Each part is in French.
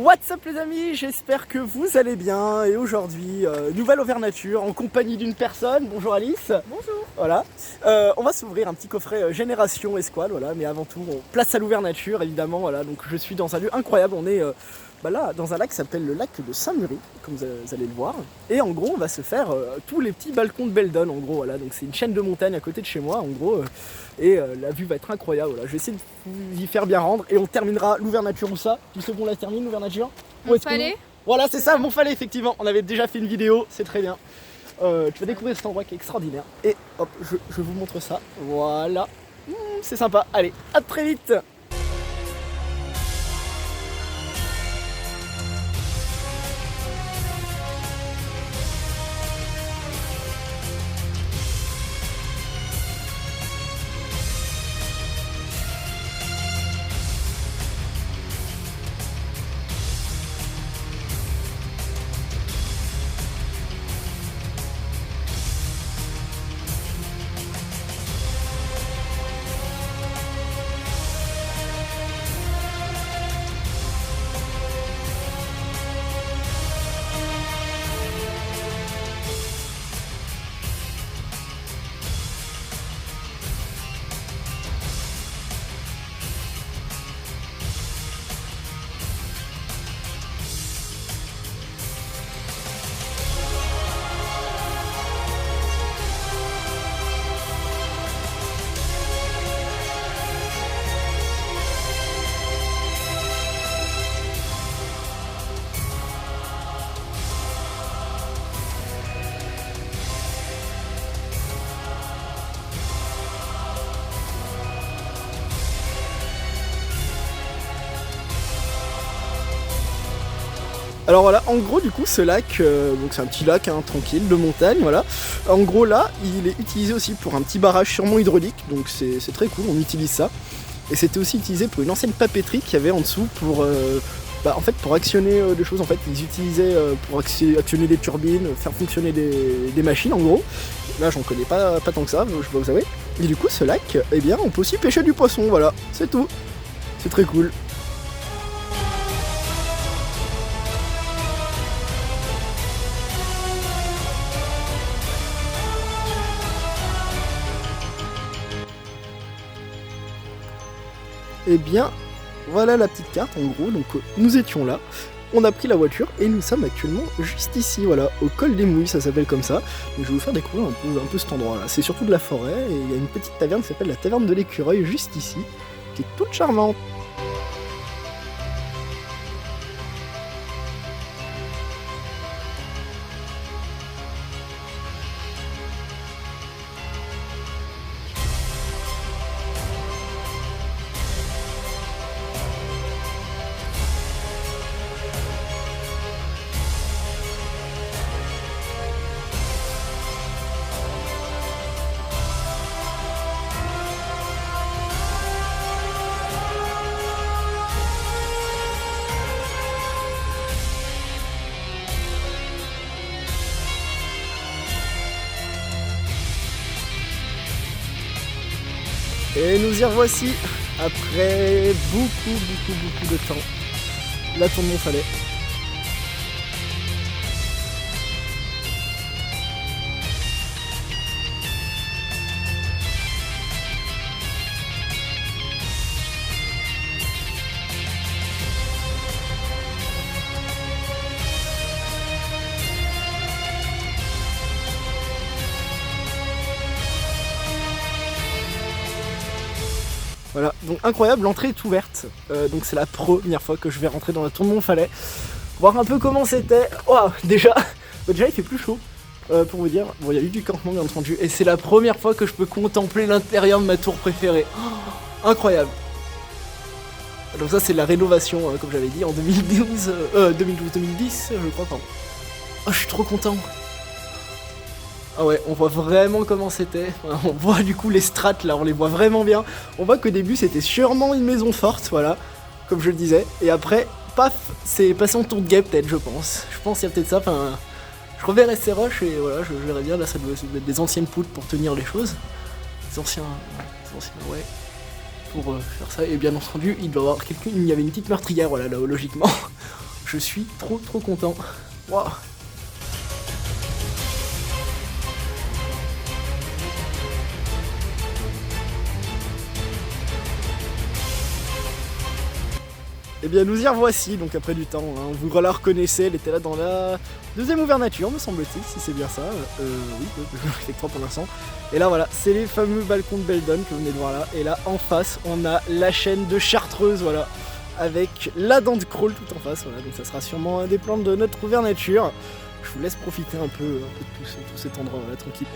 What's up les amis, j'espère que vous allez bien et aujourd'hui, nouvelle Auvergnature en compagnie d'une personne. Bonjour Alice. Bonjour. Voilà, on va s'ouvrir un petit coffret Génération Esquale, voilà, mais avant tout, on place à l'Auvergnature évidemment, voilà, donc je suis dans un lieu incroyable, on est là dans un lac qui s'appelle le lac de Saint-Mury, comme vous allez le voir, et en gros on va se faire tous les petits balcons de Beldon, en gros, voilà, donc c'est une chaîne de montagne à côté de chez moi, en gros, et la vue va être incroyable, voilà, je vais essayer de vous y faire bien rendre, et on terminera l'Auvergnature où ça? Qui c'est qu'on la termine l'Auvergnature? Montfalais. Voilà, c'est ça, Montfalais, effectivement, on avait déjà fait une vidéo, c'est très bien. Tu vas découvrir cet endroit qui est extraordinaire, et hop, je vous montre ça, voilà, c'est sympa, allez, à très vite. Alors voilà, en gros du coup ce lac, donc c'est un petit lac tranquille de montagne, voilà. En gros là, il est utilisé aussi pour un petit barrage sûrement hydraulique, donc c'est très cool, on utilise ça. Et c'était aussi utilisé pour une ancienne papeterie qu'il y avait en dessous pour, en fait, pour actionner des choses, en fait, ils utilisaient pour actionner des turbines, faire fonctionner des machines en gros. Là j'en connais pas tant que ça, je dois vous avouer. Et du coup ce lac, eh bien on peut aussi pêcher du poisson, voilà, c'est tout. C'est très cool. Et bien, voilà la petite carte en gros, donc nous étions là, on a pris la voiture et nous sommes actuellement juste ici, voilà, au col des Mouilles, ça s'appelle comme ça. Et je vais vous faire découvrir un peu cet endroit là, c'est surtout de la forêt et il y a une petite taverne qui s'appelle la taverne de l'écureuil juste ici, qui est toute charmante. Et nous y revoici après beaucoup de temps. La tour de Montfalais. Voilà, donc incroyable, l'entrée est ouverte, donc c'est la première fois que je vais rentrer dans la tour de Montfalais, voir un peu comment c'était. Oh, déjà il fait plus chaud, pour vous dire, bon il y a eu du campement bien entendu, et c'est la première fois que je peux contempler l'intérieur de ma tour préférée, oh, incroyable. Donc ça c'est la rénovation, comme j'avais dit, en 2010, je crois, pardon. Oh, je suis trop content. Ah ouais, on voit vraiment comment c'était. On voit du coup les strates là, on les voit vraiment bien. On voit qu'au début c'était sûrement une maison forte, voilà, comme je le disais. Et après, paf, c'est passé en tour de guet peut-être, je pense. Je pense qu'il y a peut-être ça, enfin... Je reverrai ces roches et voilà, je verrai bien, là ça doit être des anciennes poutres pour tenir les choses. Des anciens ouais. Pour faire ça, et bien entendu, il doit y avoir quelqu'un, il y avait une petite meurtrière, voilà, là, logiquement. je suis trop content. Waouh. Eh bien nous y revoici donc après du temps, hein. Vous la reconnaissez, elle était là dans la deuxième ouverture me semble-t-il, si c'est bien ça. Oui, je fais que 3 pour l'instant. Et là voilà, c'est les fameux balcons de Beldon que vous venez de voir là. Et là en face, on a la chaîne de Chartreuse, voilà, avec la dent de crawl tout en face. Voilà, donc ça sera sûrement un des plans de notre ouverture. Je vous laisse profiter un peu de tout cet endroit, voilà, tranquille.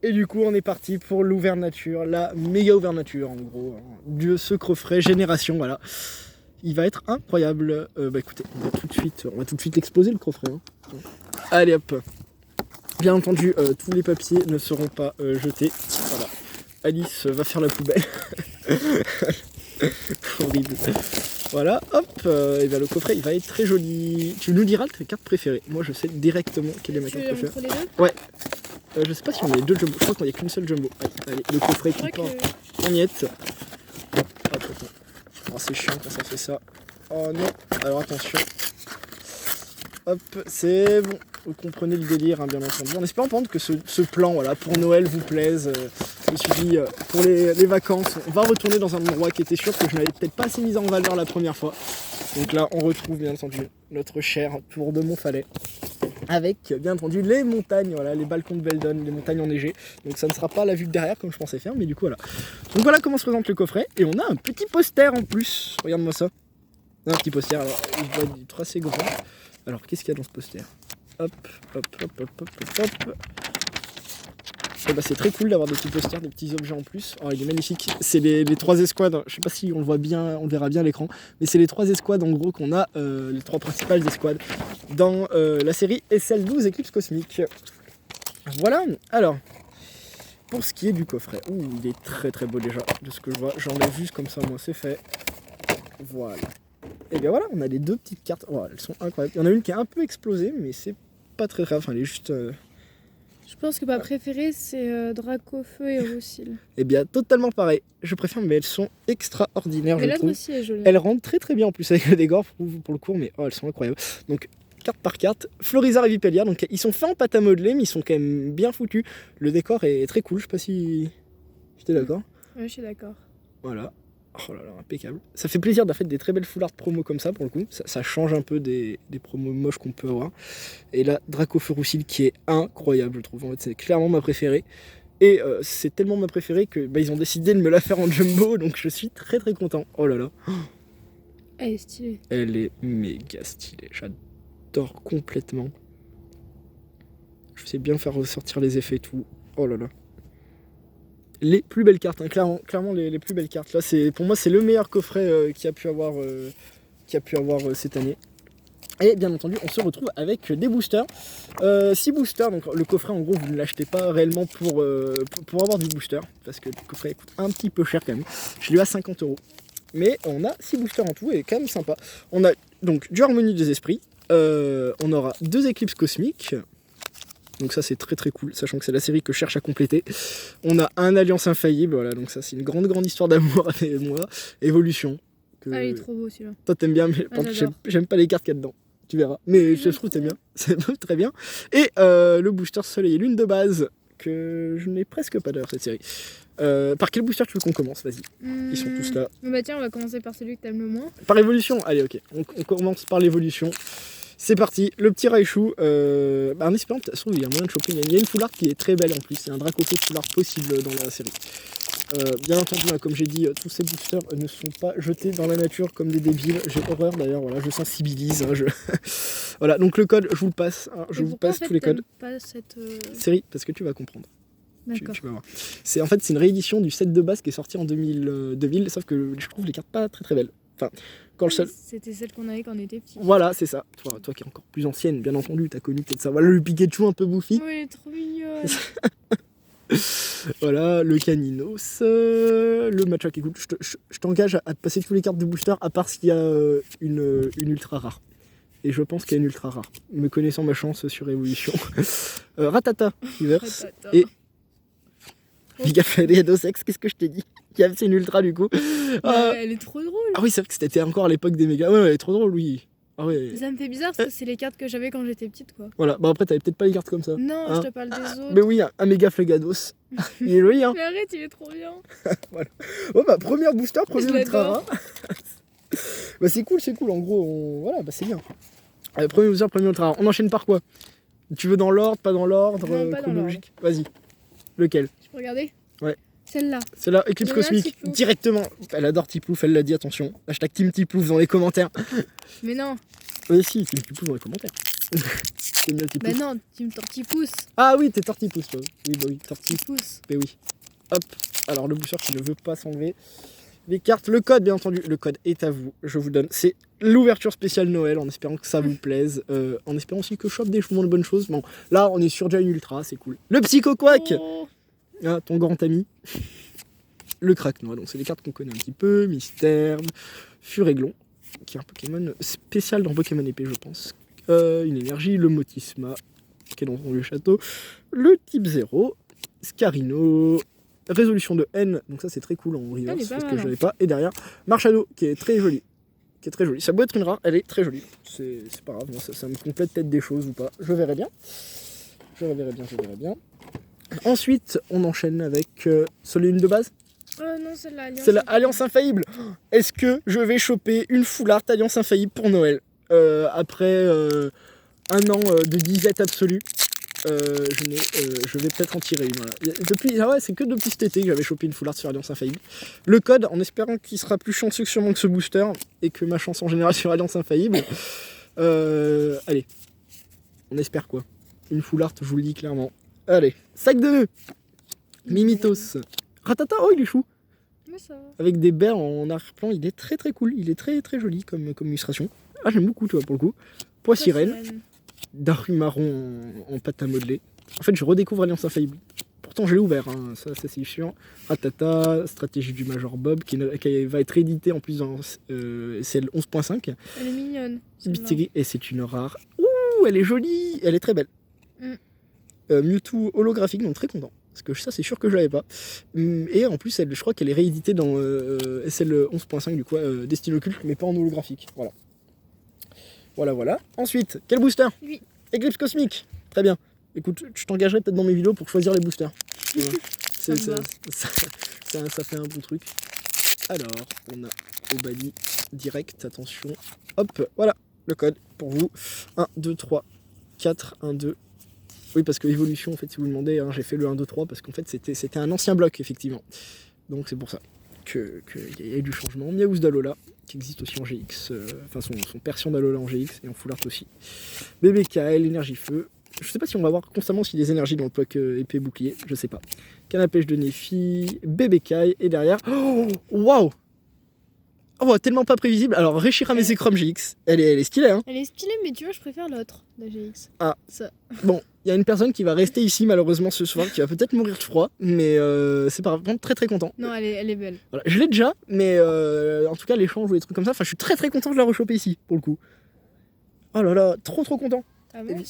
Et du coup on est parti pour l'ouverture, la méga ouverture en gros, hein, de ce coffret Génération, voilà. Il va être incroyable. Bah écoutez, on va tout de suite exploser le coffret. Hein. Allez hop. Bien entendu, tous les papiers ne seront pas jetés. Voilà. Alice va faire la poubelle. Horrible. Voilà, hop, et bien le coffret il va être très joli. Tu nous diras tes cartes préférées. Moi je sais directement quelle est ma carte préférée. Les deux ouais. Je sais pas si on a les deux jumbo. Je crois qu'il n'y a qu'une seule jumbo. Allez, le coffret qui part en miettes. Hop, attends. Oh, c'est chiant quand ça fait ça. Oh non. Alors attention. Hop, c'est bon. Vous comprenez le délire, hein, bien entendu. En espérant que ce plan, voilà, pour Noël vous plaise. Je me suis dit, pour les vacances, on va retourner dans un endroit qui était sûr que je n'avais peut-être pas assez mis en valeur la première fois. Donc là, on retrouve bien entendu notre cher tour de Montfalais. Avec bien entendu les montagnes, voilà, les balcons de Beldon, les montagnes enneigées. Donc ça ne sera pas la vue de derrière comme je pensais faire, mais du coup voilà. Donc voilà comment se présente le coffret. Et on a un petit poster en plus. Regarde-moi ça. Un petit poster, alors il doit être assez grand. Alors qu'est-ce qu'il y a dans ce poster? Hop, hop, hop, hop, hop, hop, hop. Et bah c'est très cool d'avoir des petits posters, des petits objets en plus. Oh il est magnifique. C'est les 3 escouades, je sais pas si on le voit bien, on le verra bien à l'écran, mais c'est les 3 escouades en gros qu'on a, les 3 principales escouades dans la série SL12 Eclipse Cosmique. Voilà, alors, pour ce qui est du coffret, il est très beau déjà, de ce que je vois, j'enlève juste comme ça, moi c'est fait. Voilà. Et bien voilà, on a les 2 petites cartes, oh, elles sont incroyables. Il y en a une qui est un peu explosée, mais c'est pas très grave, enfin elle est juste... Je pense que ma préférée c'est Dracofeu et Roussil. Eh bien totalement pareil, je préfère, mais elles sont extraordinaires, mais je trouve. Aussi est jolie. Elles rendent très bien en plus avec le décor pour le cours, mais oh elles sont incroyables. Donc carte par carte, Florizarre et Vipellier, donc ils sont faits en pâte à modeler, mais ils sont quand même bien foutus. Le décor est très cool, je sais pas si j'étais d'accord. Ouais, je suis d'accord. Voilà. Oh là là, impeccable. Ça fait plaisir d'avoir fait des très belles full art promo comme ça pour le coup. Ça change un peu des promos moches qu'on peut avoir. Et là, Dracofeu Roussil qui est incroyable, je trouve. En fait, c'est clairement ma préférée. Et c'est tellement ma préférée que ils ont décidé de me la faire en jumbo, donc je suis très content. Oh là là. Elle est stylée. Elle est méga stylée. J'adore complètement. Je sais bien faire ressortir les effets et tout. Oh là là. Les plus belles cartes, hein, clairement les plus belles cartes. Là, pour moi, c'est le meilleur coffret qu'il y a pu avoir, cette année. Et bien entendu, on se retrouve avec des boosters. 6 boosters, donc le coffret, en gros, vous ne l'achetez pas réellement pour avoir du booster, parce que le coffret coûte un petit peu cher quand même. Je l'ai eu à 50 €. Mais on a 6 boosters en tout, et quand même sympa. On a donc du Harmonie des Esprits, on aura 2 Éclipses Cosmiques. Donc ça c'est très cool, sachant que c'est la série que je cherche à compléter. On a un Alliance Infaillible, voilà, donc ça c'est une grande histoire d'amour avec moi. Évolution. Il est trop beau celui-là. Toi t'aimes bien, mais j'aime pas les cartes qu'il y a dedans. Tu verras. Mais je trouve que t'aimes bien. C'est très bien. Et le booster Soleil et Lune de base, que je n'ai presque pas d'ailleurs cette série. Par quel booster tu veux qu'on commence? Vas-y. Ils sont tous là. Bah tiens, on va commencer par celui que t'aimes le moins. Par évolution? Allez, ok. On commence par l'évolution. C'est parti, le petit Raichu, en espérant que il y a moyen de choper, il y a une full art qui est très belle en plus, il y a un Dracofeu full art possible dans la série. Bien entendu, comme j'ai dit, tous ces boosters ne sont pas jetés dans la nature comme des débiles, j'ai horreur d'ailleurs, voilà, je sensibilise. Hein, voilà, donc le code, je vous le passe, hein, je vous passe tous les codes. Pas cette série, parce que tu vas comprendre. D'accord. Tu vas voir. C'est une réédition du set de base qui est sorti en 2000, sauf que je trouve les cartes pas très belles. Enfin, quand le seul... C'était celle qu'on avait quand on était petit. Voilà, c'est ça. Toi qui es encore plus ancienne, bien entendu, t'as connu peut-être ça. Voilà le Pikachu un peu bouffi. Oui, elle est trop mignonne. Voilà, le Caninos, le Machak. Écoute, je t'engage à te passer tous les cartes de booster, à part s'il y a une ultra rare. Et je pense qu'il y a une ultra rare, me connaissant ma chance sur Evolution. Ratata, reverse, Ratata. et Gigaferiadosex, qu'est-ce que je t'ai dit? C'est une ultra du coup. Ah, Elle est trop drôle. ah oui, c'est vrai que c'était encore à l'époque des méga. Ouais, elle est trop drôle, oui. Ah ouais. Ça me fait bizarre parce que c'est les cartes que j'avais quand j'étais petite, quoi. Voilà, bah après, t'avais peut-être pas les cartes comme ça. Non, Hein. je te parle des autres. Mais oui, un méga Flegados. Il est joli, hein. Mais arrête, il est trop bien. Oh bah, première booster, Je premier ultra l'adore. rare. Bah, c'est cool, en gros, voilà, bah c'est bien. Allez, premier booster, premier ultra rare. On enchaîne par quoi? Tu veux dans l'ordre, pas dans l'ordre, Non, pas dans chronologique? Vas-y. Lequel? Je peux regarder? Ouais. Celle-là. C'est là, Eclipse Donna Cosmique, Tiplouf. directement. Elle adore Tiplouf, elle l'a dit, attention. Hashtag Team Tiplouf dans les commentaires. Mais non. Oui, si, Team Tiplouf dans les commentaires. J'aime bien Bah Tiplouf. non, tu me tortipousse. Ah oui, t'es Tortipousse, toi. Oui, bah oui, Tortipousse. Tipousse. Mais oui. Hop. Alors, le booster qui ne veut pas s'enlever. Les cartes, le code, bien entendu. Le code est à vous. Je vous donne. C'est l'ouverture spéciale Noël, en espérant que ça vous plaise. En espérant aussi que je chope des de bonnes choses. Bon, là, on est sur déjà une ultra, c'est cool. Le Psycho Quack, Oh. ah, ton grand ami. Le Kraknoa, donc c'est des cartes qu'on connaît un petit peu. Mystère, Furéglon, qui est un Pokémon spécial dans Pokémon épée, je pense. Une énergie, le Motisma, qui est dans le château. Le type 0, Scarino, résolution de haine, donc ça c'est très cool en Elle est reverse, pas parce mal, que hein. j'avais pas. Et derrière, Marshado, qui est très jolie. Ça peut être une rare, elle est très jolie. C'est pas grave, moi, ça me complète peut-être des choses ou pas. Je verrai bien. Je verrai bien. Ensuite, on enchaîne avec Solune de base. Oh non, celle-là. C'est l'Alliance Infaillible. Est-ce que je vais choper une full art Alliance Infaillible pour Noël après un an de disette absolue? Je vais peut-être en tirer une. Voilà. C'est que depuis cet été que j'avais chopé une full art sur Alliance Infaillible. Le code, en espérant qu'il sera plus chanceux que sûrement que ce booster et que ma chance en général sur Alliance Infaillible. Allez, on espère quoi? Une full art, je vous le dis clairement. Allez, sac de nœuds, Mimitos, Ratata, oh il est chou. Mais ça va. Avec des baies en arrière-plan, il est très très cool, il est très très joli comme illustration. Ah j'aime beaucoup toi pour le coup. Poissirène, Darumarron en pâte à modeler. En fait je redécouvre Alliance Infaillible. Pourtant je l'ai ouvert, hein, ça c'est sûr. Ratata, stratégie du Major Bob, qui va être édité en plus dans celle 11.5. Elle est mignonne. celle-là. Bitiri, et c'est une rare. Ouh, elle est jolie, elle est très belle. Mewtwo holographique, donc très content. Parce que ça, c'est sûr que je l'avais pas. Et en plus, je crois qu'elle est rééditée dans SL 11.5, du coup, Destiny Occulte, mais pas en holographique. Voilà. Ensuite, quel booster? Oui. Eclipse Cosmique. Très bien. Écoute, je t'engagerai peut-être dans mes vidéos pour choisir les boosters. Voilà. Ça me va. Ça fait un bon truc. Alors, on a Obali direct, attention. Hop, voilà, le code pour vous. 1, 2, 3, 4, 1, 2. Oui, parce que évolution, en fait, si vous demandez, hein, j'ai fait le 1, 2, 3 parce qu'en fait, c'était un ancien bloc, effectivement. Donc, c'est pour ça qu'il y a eu du changement. Miaouz d'Alola, qui existe aussi en GX, enfin, son persion d'Alola en GX et en full art aussi. BBKL, énergie feu. Je sais pas si on va avoir constamment si des énergies dans le bloc épée bouclier, je sais pas. Canne à pêche de Nefi, BBK et derrière. Oh, waouh! Oh, tellement pas prévisible. Alors, Reshiram et Zekrom GX, elle est stylée, hein. Elle est stylée, mais tu vois, je préfère l'autre, la GX. Ah. Ça. Bon, il y a une personne qui va rester ici malheureusement ce soir, qui va peut-être mourir de froid, mais c'est pas grave, très très content. Non, elle est belle. Voilà. Je l'ai déjà, mais en tout cas l'échange ou les trucs comme ça, enfin je suis très très content de la rechoper ici, pour le coup. Oh là là, trop content. Ah bon?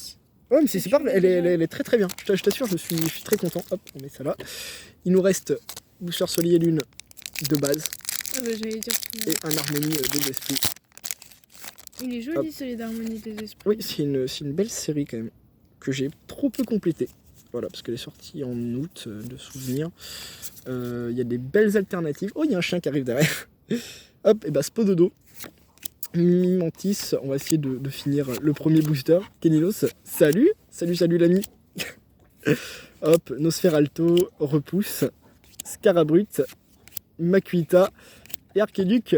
Ouais, mais c'est pas grave, elle est très très bien. Je t'assure, je suis très content. Hop, on met ça là. Il nous reste Booster Soleil et Lune de base Ah bah, j'allais dire que... et un Harmonie des Esprits. Il est joli, Hop. celui d'Harmonie des Esprits. Oui, c'est une belle série quand même, que j'ai trop peu complétée. Voilà, parce qu'elle est sortie en août, de souvenirs. Il y a des belles alternatives. Oh, il y a un chien qui arrive derrière. Hop, et bah Spododo. Mimantis, on va essayer de finir le premier booster. Kenilos, salut l'ami. Hop, Nosferalto, Repousse, Scarabrut, Makuita et Archeduc.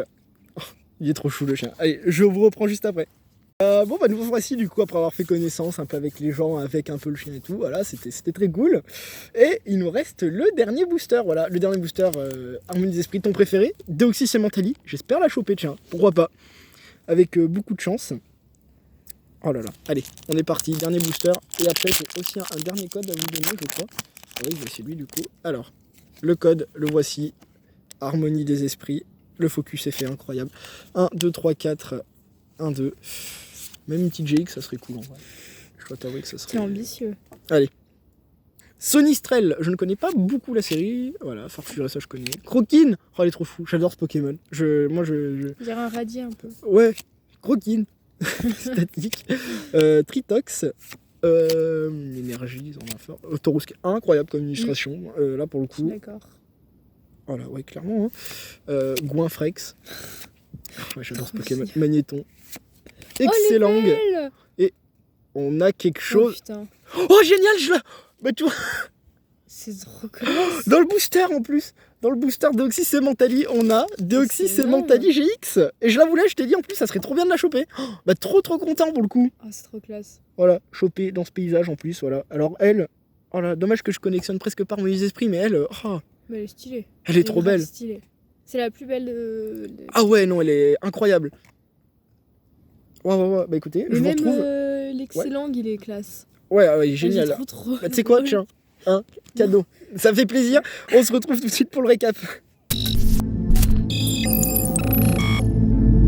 Oh, il est trop chou le chien. Allez, je vous reprends juste après. Bon bah nous voici du coup après avoir fait connaissance un peu avec les gens, avec un peu le chien et tout, voilà, c'était très cool. Et il nous reste le dernier booster, voilà, le dernier booster Harmonie des Esprits, ton préféré, Deoxys et Mentali, j'espère la choper, tiens, pourquoi pas, avec beaucoup de chance. Oh là là, allez, on est parti, dernier booster, et après j'ai aussi un dernier code à vous donner, je crois. Oui, c'est lui du coup. Alors, le code, le voici. Harmonie des esprits. Le focus est fait, incroyable. 1, 2, 3, 4. 1, 2. Même une petite GX, ça serait cool en vrai. Je dois t'avouer que ça serait... C'est ambitieux. Allez. Sonistrel, je ne connais pas beaucoup la série. Voilà, Farfure, ça je connais. Croquine, oh elle est trop fou, j'adore ce Pokémon. On dirait un radis un peu. Ouais, Croquine. Statique. Tritox. Énergie, ils en ont fort. Taurousk, incroyable comme illustration. Là pour le coup. D'accord. Voilà, ouais, clairement. Hein. Goinfrex. Ouais, j'adore ce Pokémon. Magnéton. Excellent. Oh, et on a quelque chose. Oh putain. Oh génial, je la. Bah tu vois. C'est trop classe. Dans le booster en plus. Dans le booster Deoxys et Mentali, on a Deoxys et Mentali GX. Et je la voulais, je t'ai dit en plus, ça serait trop bien de la choper. Oh, bah trop content pour le coup. Oh, c'est trop classe. Voilà, choper dans ce paysage en plus, voilà. Alors elle, oh là, dommage que je collectionne presque pas mes esprits, mais elle, oh, Mais elle est stylée. elle est trop belle. Stylée. C'est la plus belle de... Ah ouais, non, elle est incroyable. Ouais, bah écoutez, mais je vous même retrouve. l'excellent, il est classe. Ouais, génial. Trop. Bah, tu sais quoi, tiens, un cadeau. Ça fait plaisir. On se retrouve tout de suite pour le récap.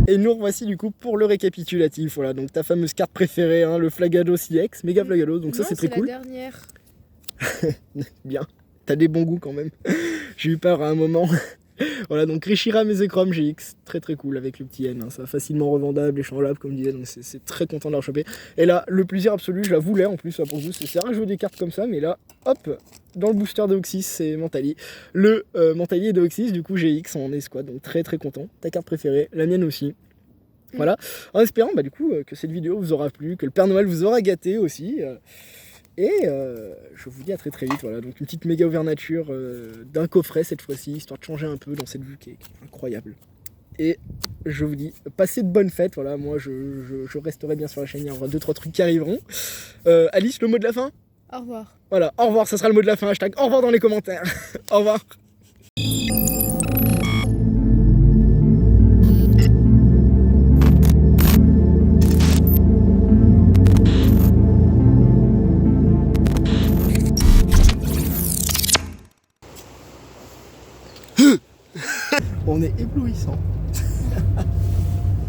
Et nous revoici du coup pour le récapitulatif. Voilà, donc ta fameuse carte préférée, hein, le Flagado CX, méga Flagado, donc ça c'est très cool. La dernière. Bien, t'as des bons goûts quand même. J'ai eu peur à un moment. Voilà, donc Reshiram Mesecrom GX, très cool avec le petit N, hein, ça facilement revendable, échangeable comme je disais, donc c'est très content de la rechoper. Et là, le plaisir absolu, je la voulais en plus, là, pour vous, c'est rare que je veux des cartes comme ça, mais là, hop, dans le booster Deoxys, c'est Mentali. Le Mentali et Deoxys, du coup GX en escouade, donc très content. Ta carte préférée, la mienne aussi. Voilà, en espérant bah, du coup que cette vidéo vous aura plu, que le Père Noël vous aura gâté aussi. Et je vous dis à très vite, voilà, donc une petite méga ouverture d'un coffret cette fois-ci, histoire de changer un peu dans cette vue qui est incroyable. Et je vous dis, passez de bonnes fêtes, voilà, moi je resterai bien sur la chaîne, il y aura 2-3 trucs qui arriveront. Alice, le mot de la fin ? Au revoir. Voilà, au revoir, ça sera le mot de la fin, hashtag au revoir dans les commentaires. Au revoir. On est éblouissant.